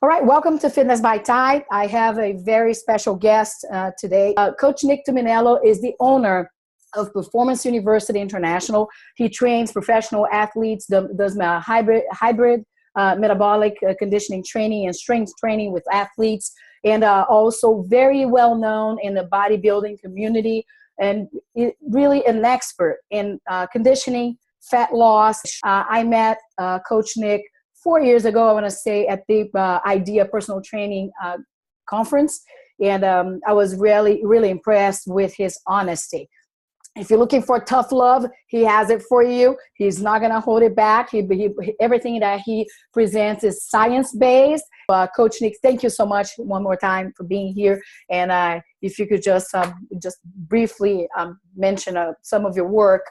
All right, welcome to Fitness by Tide. I have a very special guest today. Coach Nick Tumminello is the owner of Performance University International. He trains professional athletes, does hybrid metabolic conditioning training and strength training with athletes, and also very well known in the bodybuilding community, and really an expert in conditioning, fat loss. I met Coach Nick 4 years ago, I want to say, at the IDEA Personal Training Conference. And I was really, really impressed with his honesty. If you're looking for tough love, he has it for you. He's not going to hold it back. Everything that he presents is science-based. Coach Nick, thank you so much one more time for being here. And if you could just briefly mention some of your work,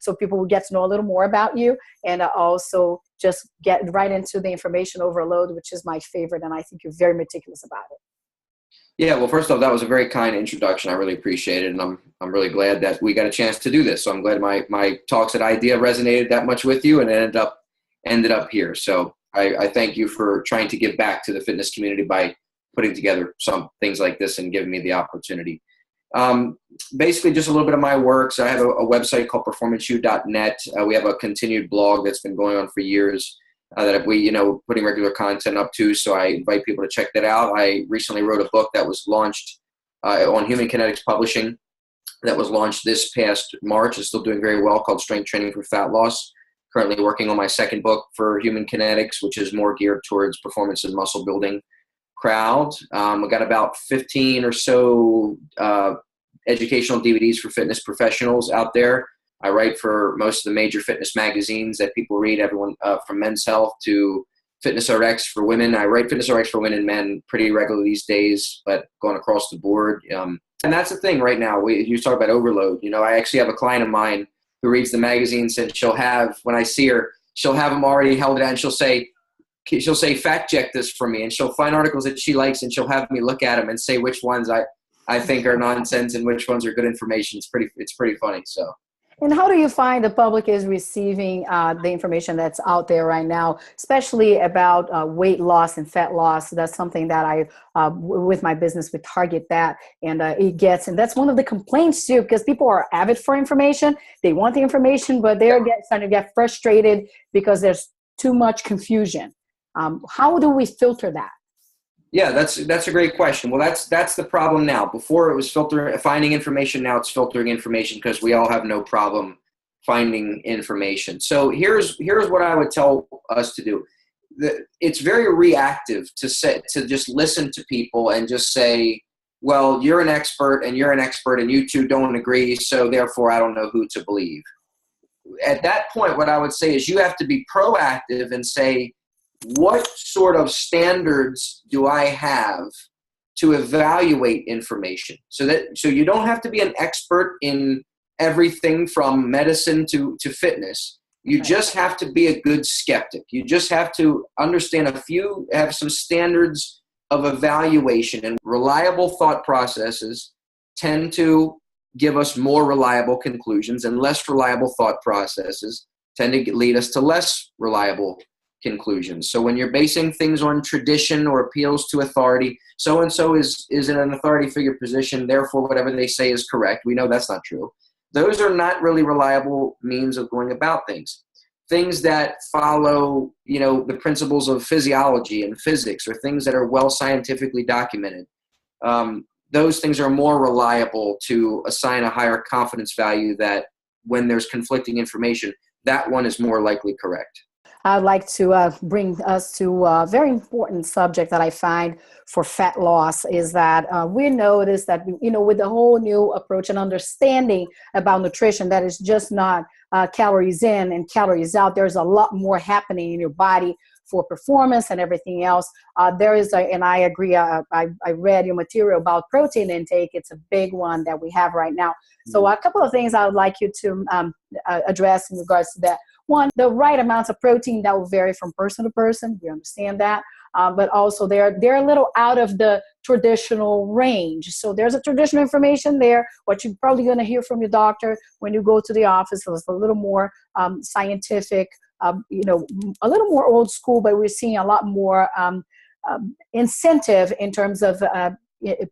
so people will get to know a little more about you, and also just get right into the information overload, which is my favorite, and I think you're very meticulous about it. Yeah, well, first off, that was a very kind introduction. I really appreciate it, and I'm really glad that we got a chance to do this. So I'm glad my talks at IDEA resonated that much with you, and ended up here. So I thank you for trying to give back to the fitness community by putting together some things like this and giving me the opportunity. Basically, just a little bit of my work. So I have a website called performanceu.net. We have a continued blog that's been going on for years that we, putting regular content up to. So I invite people to check that out. I recently wrote a book that was launched on Human Kinetics Publishing that was launched this past March. It's still doing very well, called Strength Training for Fat Loss. Currently working on my second book for Human Kinetics, which is more geared towards performance and muscle building crowd. We got about 15 or so educational DVDs for fitness professionals out there. I write for most of the major fitness magazines that people read, everyone from Men's Health to Fitness RX for women. I write Fitness RX for women and men pretty regularly these days, but going across the board. And that's the thing right now. You talk about overload. I actually have a client of mine who reads the magazines, and when I see her, she'll have them already held out, and she'll say, fact check this for me. And she'll find articles that she likes, and she'll have me look at them and say which ones I think are nonsense and which ones are good information. It's pretty funny. So. And how do you find the public is receiving the information that's out there right now, especially about weight loss and fat loss? That's something that I, with my business, we target that, and and that's one of the complaints too, because people are avid for information. They want the information, but they're starting to get frustrated because there's too much confusion. How do we filter that? Yeah, that's a great question. Well, that's the problem now. Before it was finding information. Now it's filtering information, because we all have no problem finding information. So here's what I would tell us to do. It's very reactive to just listen to people and just say, well, you're an expert and you two don't agree, so therefore I don't know who to believe. At that point, what I would say is you have to be proactive and say, what sort of standards do I have to evaluate information? So you don't have to be an expert in everything from medicine to fitness. You just have to be a good skeptic. You just have to understand have some standards of evaluation, and reliable thought processes tend to give us more reliable conclusions, and less reliable thought processes tend to lead us to less reliable conclusions. So when you're basing things on tradition or appeals to authority, so-and-so is in an authority figure position, therefore whatever they say is correct. We know that's not true. Those are not really reliable means of going about things. Things that follow, the principles of physiology and physics, or things that are well scientifically documented. Those things are more reliable to assign a higher confidence value that when there's conflicting information, that one is more likely correct. I'd like to bring us to a very important subject that I find for fat loss is that we notice that, with the whole new approach and understanding about nutrition, that is just not calories in and calories out. There's a lot more happening in your body for performance and everything else. And I agree, I read your material about protein intake. It's a big one that we have right now. So a couple of things I would like you to address in regards to that. One, the right amounts of protein that will vary from person to person. We understand that. But also they're a little out of the traditional range. So there's a traditional information there. What you're probably going to hear from your doctor when you go to the office is a little more scientific, a little more old school, but we're seeing a lot more incentive in terms of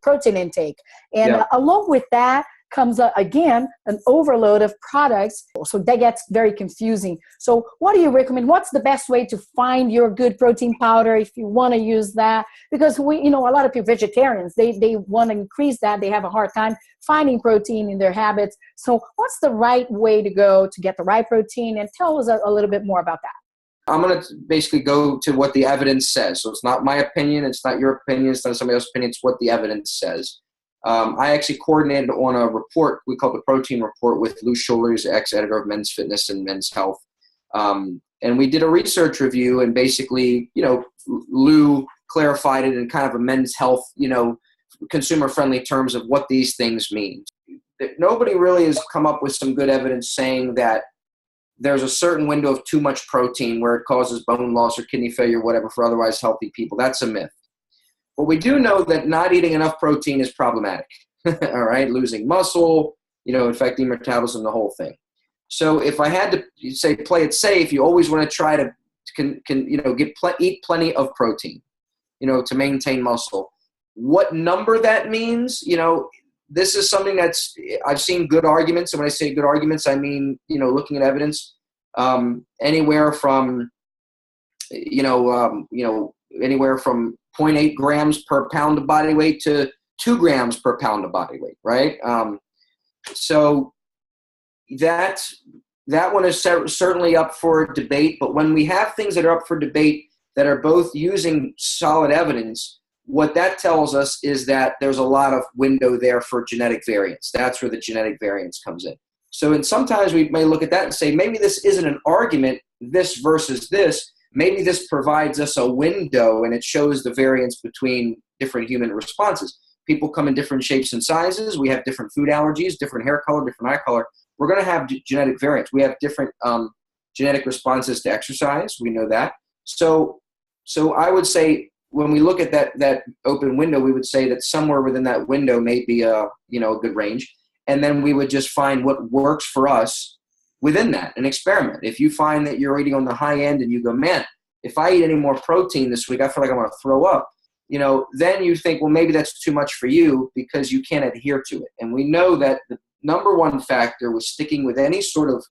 protein intake. And along with that comes, again, an overload of products. So that gets very confusing. So what do you recommend? What's the best way to find your good protein powder if you want to use that? Because a lot of people, vegetarians, they want to increase that. They have a hard time finding protein in their habits. So what's the right way to go to get the right protein? And tell us a little bit more about that. I'm going to basically go to what the evidence says. So it's not my opinion. It's not your opinion. It's not somebody else's opinion. It's what the evidence says. I actually coordinated on a report we call the Protein Report with Lou Schuler, who's ex-editor of Men's Fitness and Men's Health. And we did a research review, and basically, Lou clarified it in kind of a men's health, consumer-friendly terms of what these things mean. Nobody really has come up with some good evidence saying that there's a certain window of too much protein where it causes bone loss or kidney failure, whatever, for otherwise healthy people. That's a myth. But we do know that not eating enough protein is problematic, all right? Losing muscle, affecting metabolism, the whole thing. So if I had to say play it safe, you always want to try to eat plenty of protein, to maintain muscle. What number that means, this is something I've seen good arguments. And when I say good arguments, I mean, looking at evidence, anywhere from, anywhere from 0.8 grams per pound of body weight to 2 grams per pound of body weight, right? So that one is certainly up for debate. But when we have things that are up for debate that are both using solid evidence, what that tells us is that there's a lot of window there for genetic variance. That's where the genetic variance comes in. So sometimes we may look at that and say, maybe this isn't an argument, this versus this. Maybe this provides us a window and it shows the variance between different human responses. People come in different shapes and sizes. We have different food allergies, different hair color, different eye color. We're going to have genetic variance. We have different genetic responses to exercise. We know that. So I would say when we look at that open window, we would say that somewhere within that window may be a good range. And then we would just find what works for us within that, an experiment. If you find that you're eating on the high end and you go, man, if I eat any more protein this week, I feel like I'm going to throw up, then you think, well, maybe that's too much for you because you can't adhere to it. And we know that the number one factor with sticking with any sort of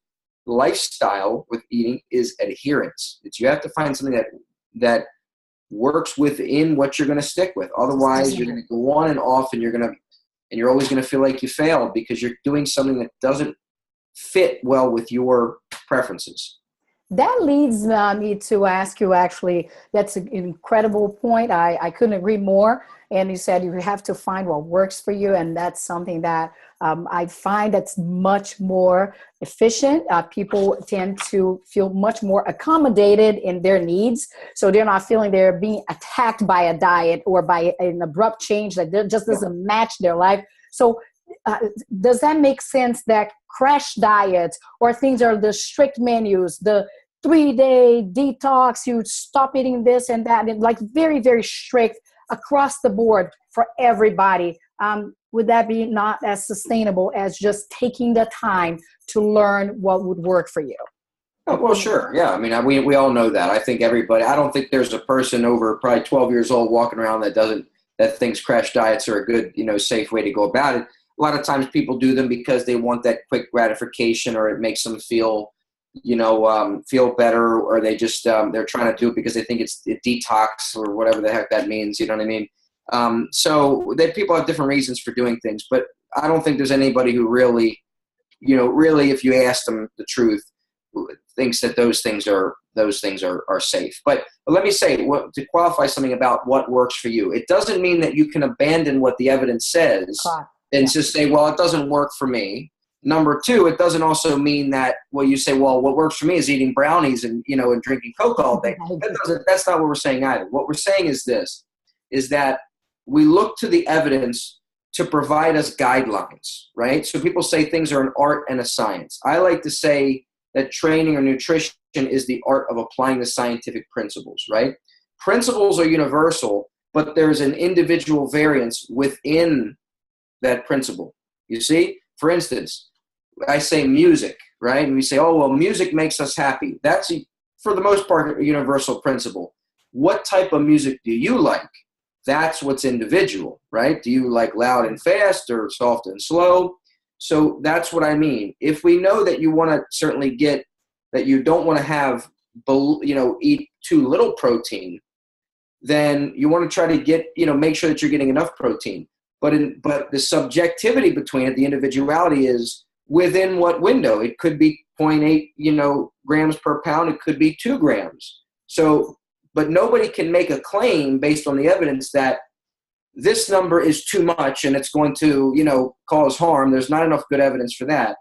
lifestyle with eating is adherence. You have to find something that works within what you're going to stick with. Otherwise, you're going to go on and off, and you're always going to feel like you failed because you're doing something that doesn't fit well with your preferences. That leads me to ask you, actually, that's an incredible point. I couldn't agree more. And you said you have to find what works for you. And that's something that I find that's much more efficient. People tend to feel much more accommodated in their needs. So they're not feeling they're being attacked by a diet or by an abrupt change that just doesn't match their life. So does that make sense that crash diets or things are the strict menus, the 3-day detox, you stop eating this and that, and like very, very strict across the board for everybody? Would that be not as sustainable as just taking the time to learn what would work for you? Oh, well, sure. Yeah. I mean, we all know that. I think I don't think there's a person over probably 12 years old walking around that thinks crash diets are a good, safe way to go about it. A lot of times people do them because they want that quick gratification, or it makes them feel better, or they just, they're trying to do it because they think it's a detox or whatever the heck that means. You know what I mean? So people have different reasons for doing things, but I don't think there's anybody who really, if you ask them the truth, thinks that those things are safe. But let me say, to qualify something about what works for you, it doesn't mean that you can abandon what the evidence says and just say, well, it doesn't work for me. Number two, it doesn't also mean that, well, you say, well, what works for me is eating brownies and drinking Coke all day. That's not what we're saying either. What we're saying is this, is that we look to the evidence to provide us guidelines, right? So people say things are an art and a science. I like to say that training or nutrition is the art of applying the scientific principles, right? Principles are universal, but there's an individual variance within that principle. You see? For instance, I say music, right? And we say, oh, well, music makes us happy. That's, for the most part, a universal principle. what type of music do you like? That's what's individual, right? Do you like loud and fast or soft and slow? So that's what I mean. If we know that you want to certainly get, that you don't want to have, eat too little protein, then you want to try to get, make sure that you're getting enough protein. But the subjectivity between it, the individuality is within what window. It could be 0.8, grams per pound. It could be 2 grams. So, but nobody can make a claim based on the evidence that this number is too much and it's going to, cause harm. There's not enough good evidence for that.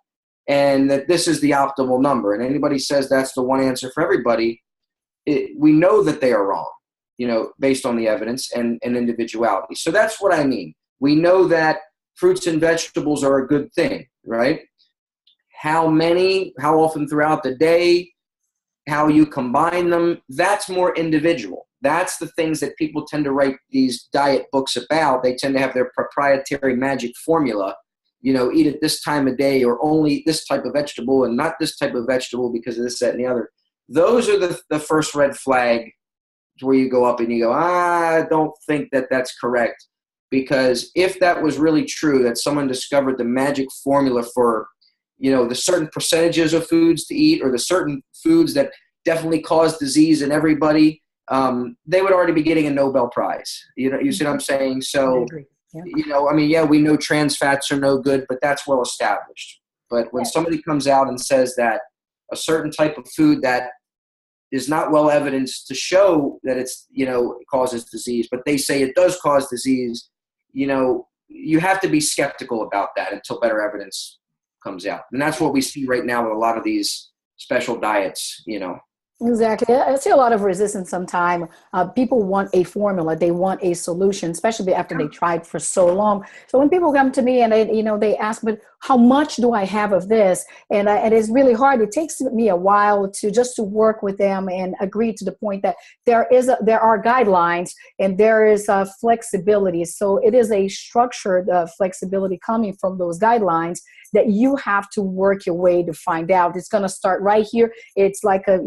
And that this is the optimal number. And anybody says that's the one answer for everybody, we know that they are wrong, based on the evidence and individuality. So that's what I mean. We know that fruits and vegetables are a good thing, right? How many, how often throughout the day, how you combine them, that's more individual. That's the things that people tend to write these diet books about. They tend to have their proprietary magic formula, eat at this time of day or only this type of vegetable and not this type of vegetable because of this, that, and the other. Those are the first red flag where you go up and you go, I don't think that that's correct. Because if that was really true, that someone discovered the magic formula for, the certain percentages of foods to eat or the certain foods that definitely cause disease in everybody, they would already be getting a Nobel Prize. You see what I'm saying? So, I agree. Yeah. We know trans fats are no good, but that's well established. But when somebody comes out and says that a certain type of food that is not well evidenced to show that it's, causes disease, but they say it does cause disease, you have to be skeptical about that until better evidence comes out. And that's what we see right now with a lot of these special diets, Exactly. I see a lot of resistance sometimes. People want a formula. They want a solution, especially after they tried for so long. So when people come to me and they ask, but how much do I have of this? And it's really hard. It takes me a while to work with them and agree to the point that there are guidelines and there is flexibility. So it is a structured flexibility coming from those guidelines that you have to work your way to find out. It's going to start right here. It's like a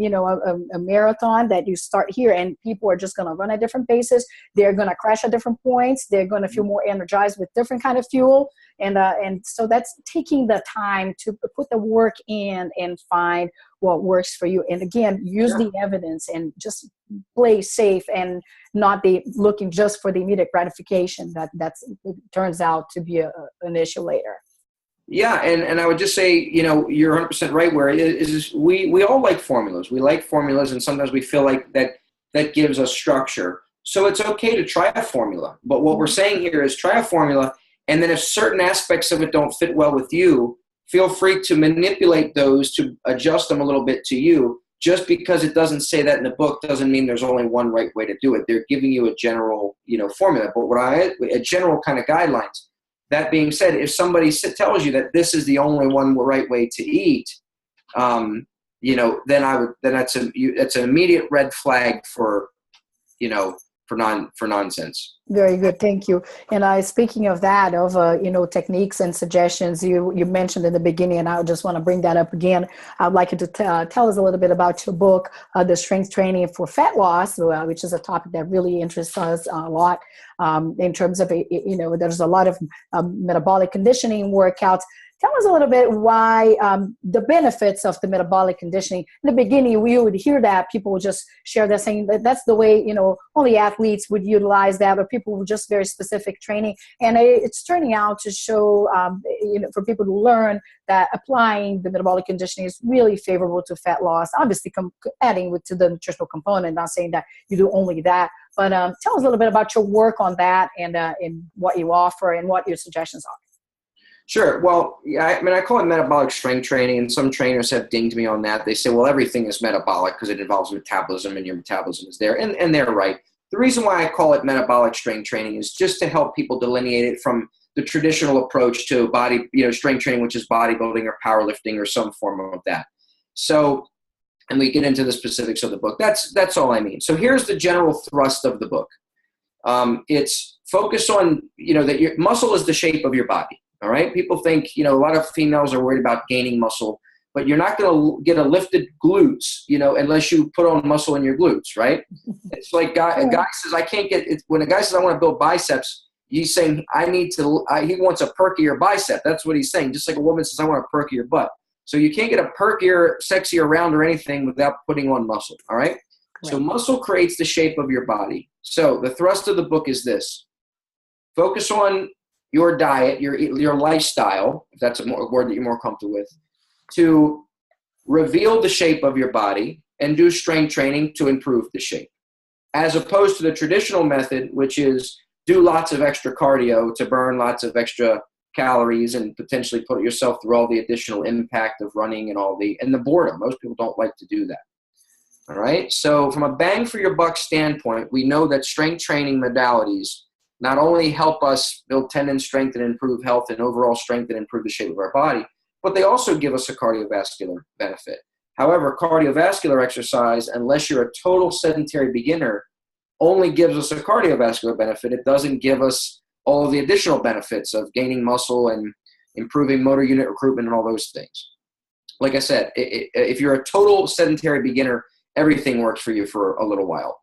marathon that you start here and people are just going to run at different paces. They're going to crash at different points. They're going to feel more energized with different kind of fuel. And so that's taking the time to put the work in and find what works for you. And again, use the evidence and just play safe and not be looking just for the immediate gratification that turns out to be an issue later. Yeah, and I would just say, you're 100% right where it is we all like formulas. We like formulas, and sometimes we feel like that gives us structure. So it's okay to try a formula. But what we're saying here is try a formula, and then if certain aspects of it don't fit well with you, feel free to manipulate those to adjust them a little bit to you. Just because it doesn't say that in the book doesn't mean there's only one right way to do it. They're giving you a general, formula, but a general kind of guidelines. That being said, if somebody tells you that this is the only one right way to eat, then that's an immediate red flag for nonsense. Very good, thank you. And speaking of that, of techniques and suggestions you mentioned in the beginning, and I just want to bring that up again. I'd like you to tell us a little bit about your book, The Strength Training for Fat Loss, which is a topic that really interests us a lot. In terms of there's a lot of metabolic conditioning workouts. Tell us a little bit why the benefits of the metabolic conditioning. In the beginning, we would hear that people would just share that, saying that that's the way, only athletes would utilize that, or people with just very specific training. And it's turning out to show, for people to learn that applying the metabolic conditioning is really favorable to fat loss. Obviously, adding to the nutritional component, not saying that you do only that. But tell us a little bit about your work on that and what you offer and what your suggestions are. Sure. Well, I call it metabolic strength training, and some trainers have dinged me on that. They say, well, everything is metabolic because it involves metabolism and your metabolism is there. And they're right. The reason why I call it metabolic strength training is just to help people delineate it from the traditional approach to body, strength training, which is bodybuilding or powerlifting or some form of that. So, and we get into the specifics of the book. That's all I mean. So here's the general thrust of the book. It's focused on, that your muscle is the shape of your body. All right. People think, a lot of females are worried about gaining muscle. but you're not going to get a lifted glutes, unless you put on muscle in your glutes, right? It's like a guy says, I can't get it. When a guy says, I want to build biceps, he's saying, he wants a perkier bicep. That's what he's saying. Just like a woman says, I want a perkier butt. So you can't get a perkier, sexier, round or anything without putting on muscle. All right. Correct. So muscle creates the shape of your body. So the thrust of the book is this: focus on your diet, your lifestyle, if that's a word that you're more comfortable with, to reveal the shape of your body and do strength training to improve the shape, as opposed to the traditional method, which is do lots of extra cardio to burn lots of extra calories and potentially put yourself through all the additional impact of running and the boredom. Most people don't like to do that. All right. So from a bang for your buck standpoint, we know that strength training modalities not only help us build tendon strength and improve health and overall strength and improve the shape of our body, but they also give us a cardiovascular benefit. However, cardiovascular exercise, unless you're a total sedentary beginner, only gives us a cardiovascular benefit. It doesn't give us all of the additional benefits of gaining muscle and improving motor unit recruitment and all those things. Like I said, if you're a total sedentary beginner, everything works for you for a little while.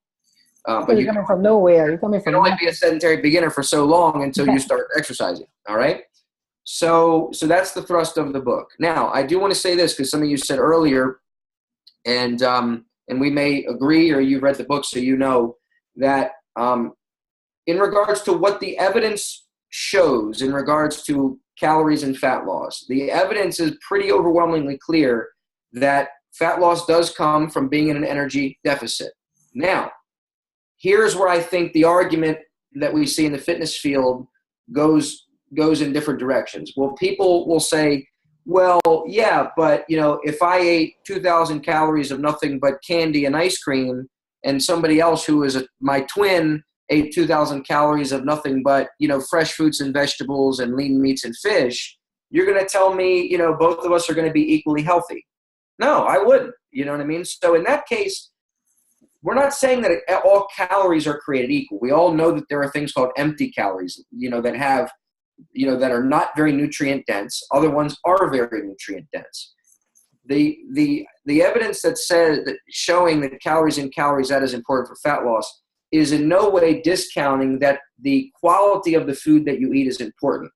But you're coming from nowhere. You're coming from. You can only be a sedentary beginner for so long until you start exercising. All right. So that's the thrust of the book. Now, I do want to say this because some of you said earlier, and we may agree, or you've read the book, so you know that in regards to what the evidence shows in regards to calories and fat loss, the evidence is pretty overwhelmingly clear that fat loss does come from being in an energy deficit. Now, here's where I think the argument that we see in the fitness field goes in different directions. Well, people will say, well, yeah, but if I ate 2,000 calories of nothing but candy and ice cream, and somebody else who is my twin ate 2,000 calories of nothing but fresh fruits and vegetables and lean meats and fish, you're going to tell me both of us are going to be equally healthy? No, I wouldn't. You know what I mean? So in that case, we're not saying that all calories are created equal. We all know that there are things called empty calories, that have, that are not very nutrient dense. Other ones are very nutrient dense. The evidence that says that showing that calories in, calories out is important for fat loss is in no way discounting that the quality of the food that you eat is important.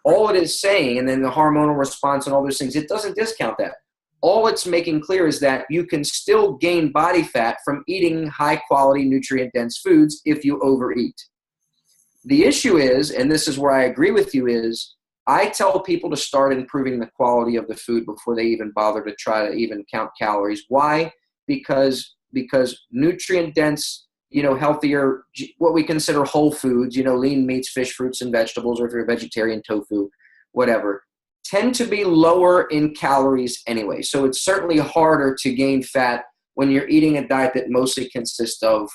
All it is saying, and then the hormonal response and all those things, it doesn't discount that. All it's making clear is that you can still gain body fat from eating high-quality, nutrient-dense foods if you overeat. The issue is, and this is where I agree with you, is I tell people to start improving the quality of the food before they even bother to try to even count calories. Why? Because nutrient-dense, healthier, what we consider whole foods, lean meats, fish, fruits, and vegetables, or if you're a vegetarian, tofu, whatever, tend to be lower in calories anyway. So it's certainly harder to gain fat when you're eating a diet that mostly consists of,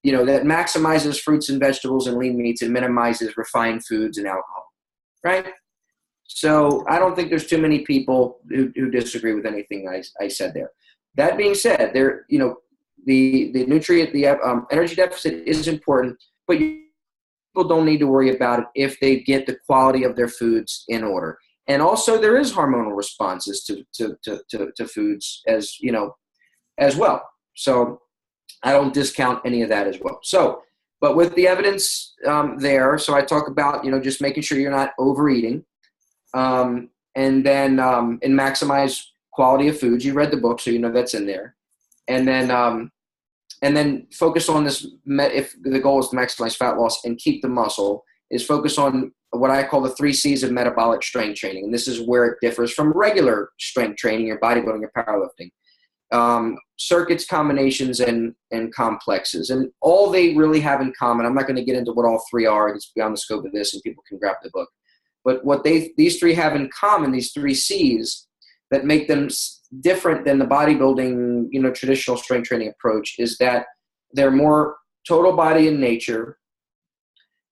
that maximizes fruits and vegetables and lean meats and minimizes refined foods and alcohol, right? So I don't think there's too many people who disagree with anything I said there. That being said, the nutrient, the energy deficit is important, but people don't need to worry about it if they get the quality of their foods in order. And also there is hormonal responses to foods as well. So I don't discount any of that as well. So, but with the evidence there, so I talk about, just making sure you're not overeating, and then and maximize quality of foods. You read the book, so that's in there. And then focus on this, if the goal is to maximize fat loss and keep the muscle, is focus on what I call the 3 C's of metabolic strength training. And this is where it differs from regular strength training, your bodybuilding, your powerlifting. Circuits, combinations, and complexes. And all they really have in common, I'm not going to get into what all 3 are, it's beyond the scope of this, and people can grab the book. But what these 3 have in common, these 3 C's that make them different than the bodybuilding, traditional strength training approach, is that they're more total body in nature.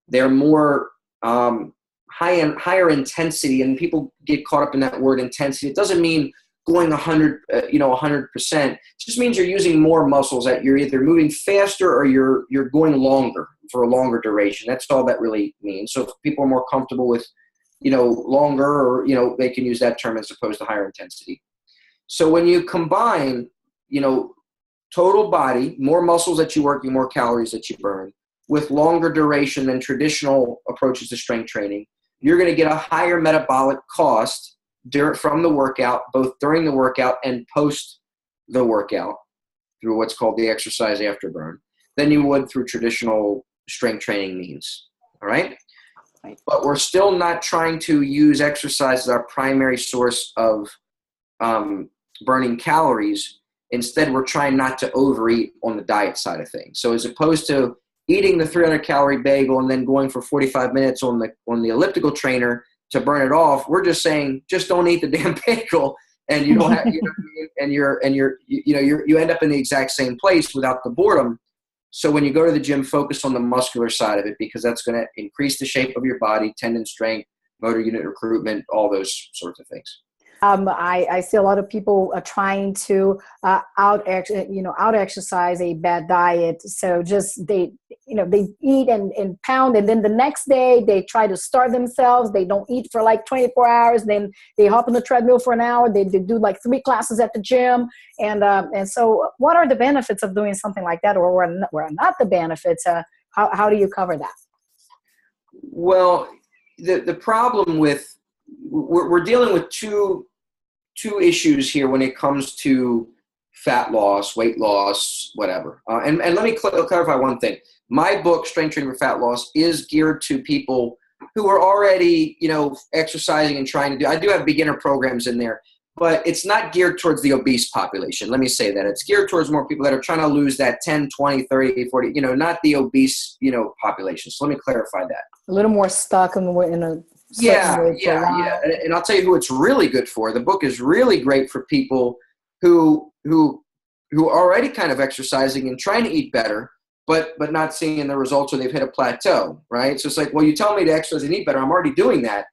They're more higher intensity, and people get caught up in that word intensity. It doesn't mean going 100%. It just means you're using more muscles, that you're either moving faster or you're going longer for a longer duration. That's all that really means. So if people are more comfortable with, longer, or, they can use that term as opposed to higher intensity. So when you combine, total body, more muscles that you work, more calories that you burn, with longer duration than traditional approaches to strength training, you're going to get a higher metabolic cost from the workout, both during the workout and post the workout through what's called the exercise afterburn, than you would through traditional strength training means. All right? But we're still not trying to use exercise as our primary source of burning calories. Instead, we're trying not to overeat on the diet side of things. So as opposed to eating the 300-calorie bagel and then going for 45 minutes on the elliptical trainer to burn it off, we're just saying, just don't eat the damn bagel, and you don't have, and you end up in the exact same place without the boredom. So when you go to the gym, focus on the muscular side of it, because that's going to increase the shape of your body, tendon strength, motor unit recruitment, all those sorts of things. I see a lot of people trying to out exercise a bad diet. So just they eat and pound, and then the next day they try to starve themselves. They don't eat for like 24 hours. Then they hop on the treadmill for an hour. They do like 3 classes at the gym. And so what are the benefits of doing something like that, or where are not the benefits? How do you cover that? Well, the problem with we're dealing with two issues here when it comes to fat loss, weight loss, whatever. And let me clarify one thing. My book, Strength Training for Fat Loss, is geared to people who are already, exercising and trying to do. I do have beginner programs in there, but it's not geared towards the obese population. Let me say that. It's geared towards more people that are trying to lose that 10, 20, 30, 40, not the obese, population. So let me clarify that. A little more stuck in a Yeah. And I'll tell you who it's really good for. The book is really great for people who are already kind of exercising and trying to eat better, but not seeing the results, or they've hit a plateau, right? So it's like, well, you tell me to exercise and eat better. I'm already doing that,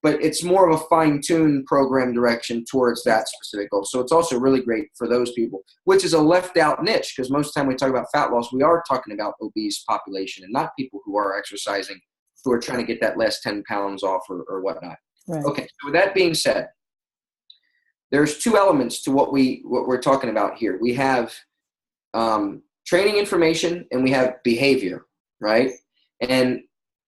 but it's more of a fine-tuned program direction towards that specific goal. So it's also really great for those people, which is a left-out niche, because most of the time we talk about fat loss, we are talking about obese population and not people who are exercising, who are trying to get that last 10 pounds off or whatnot. Right. Okay, so with that being said, there's 2 elements to what we're talking about here. We have training information and we have behavior, right? And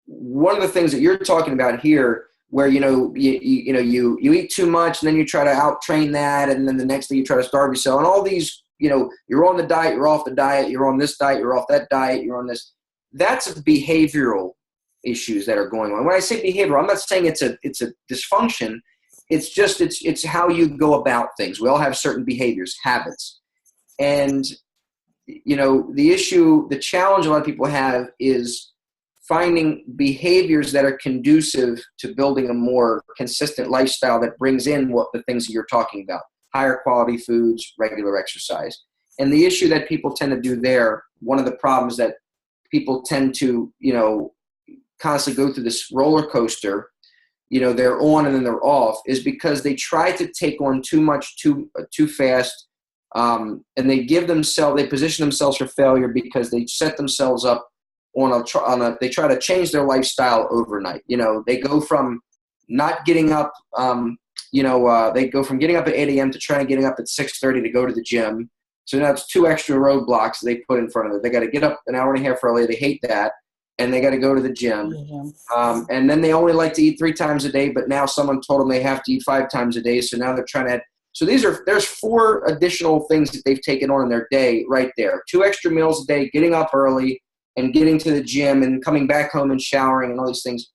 one of the things that you're talking about here, where you eat too much and then you try to out train that, and then the next day you try to starve yourself, and all these, you're on the diet, you're off the diet, you're on this diet, you're off that diet, you're on this. That's behavioral issues that are going on. When I say behavioral, I'm not saying it's a dysfunction. It's just it's how you go about things. We all have certain behaviors, habits, and the challenge a lot of people have is finding behaviors that are conducive to building a more consistent lifestyle that brings in what the things that you're talking about: higher quality foods, regular exercise. And the issue that people tend to do there, one of the problems that people tend to constantly go through this roller coaster, they're on and then they're off, is because they try to take on too much too fast, and they position themselves for failure because they set themselves up they try to change their lifestyle overnight. They go from not getting up, they go from getting up at 8 a.m. to trying to getting up at 6:30 to go to the gym. So now it's 2 extra roadblocks they put in front of them. They got to get up an hour and a half early. They hate that. And they got to go to the gym. And then they only like to eat 3 times a day, but now someone told them they have to eat 5 times a day. So now they're trying to so there's 4 additional things that they've taken on in their day right there. 2 extra meals a day, getting up early and getting to the gym and coming back home and showering and all these things.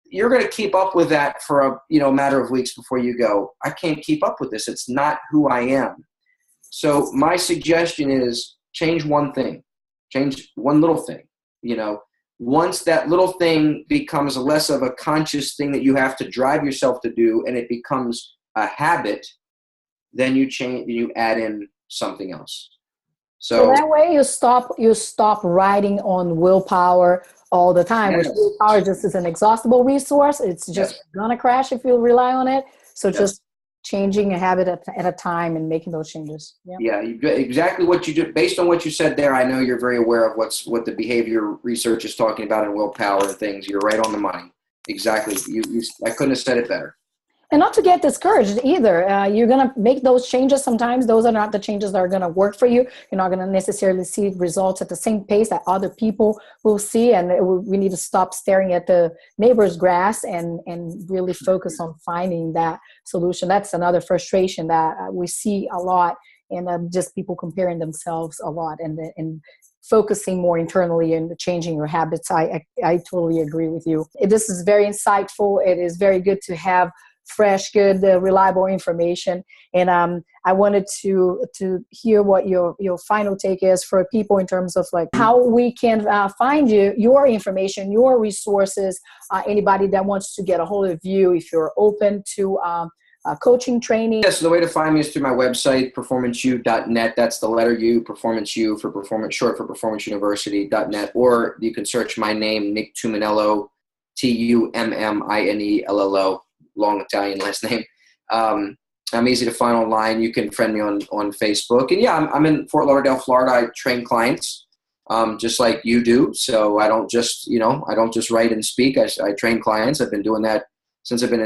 You're going to keep up with that for a matter of weeks before you go, I can't keep up with this. It's not who I am. So my suggestion is change one thing, change one little thing. Once that little thing becomes less of a conscious thing that you have to drive yourself to do, and it becomes a habit, then you add in something else. So that way you stop riding on willpower all the time. Yes. Which willpower just is an exhaustible resource. It's just gonna crash if you rely on it. So just changing a habit at a time and making those changes. Yeah, exactly what you do. Based on what you said there, I know you're very aware of what the behavior research is talking about in willpower and things. You're right on the money. Exactly. I couldn't have said it better. And not to get discouraged either. You're going to make those changes. Sometimes those are not the changes that are going to work for you. You're not going to necessarily see results at the same pace that other people will see. And we need to stop staring at the neighbor's grass and really focus on finding that solution. That's another frustration that we see a lot, and just people comparing themselves a lot and focusing more internally and changing your habits. I totally agree with you. This is very insightful. It is very good to have fresh, good, reliable information. And I wanted to hear what your final take is for people in terms of like how we can find your information, your resources, anybody that wants to get a hold of you, if you're open to coaching training. Yes, the way to find me is through my website, performanceu.net. That's the letter U, Performance U for performance, short for performanceuniversity.net. Or you can search my name, Nick Tumminello, Tumminello, long Italian last name. I'm easy to find online. You can friend me on Facebook. And yeah, I'm in Fort Lauderdale, Florida. I train clients just like you do. So I don't just write and speak. I train clients. I've been doing that since I've been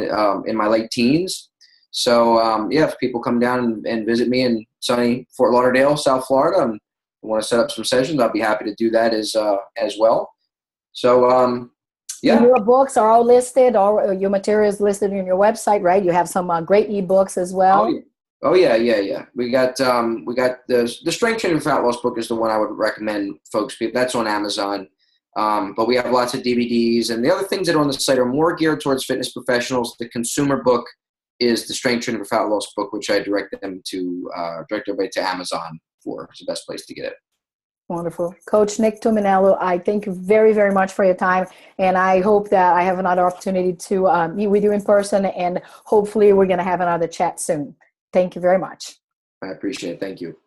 in my late teens. So yeah, if people come down and visit me in sunny Fort Lauderdale, South Florida, and want to set up some sessions, I'll be happy to do that as well. So yeah. And your books are all listed, or your materials listed on your website, right? You have some great ebooks as well. Oh yeah. We got the Strength Training for Fat Loss book is the one I would recommend folks. That's on Amazon. But we have lots of DVDs, and the other things that are on the site are more geared towards fitness professionals. The consumer book is the Strength Training for Fat Loss book, which I direct everybody to Amazon for. It's the best place to get it. Wonderful. Coach Nick Tumminello, I thank you very, very much for your time. And I hope that I have another opportunity to meet with you in person. And hopefully we're going to have another chat soon. Thank you very much. I appreciate it. Thank you.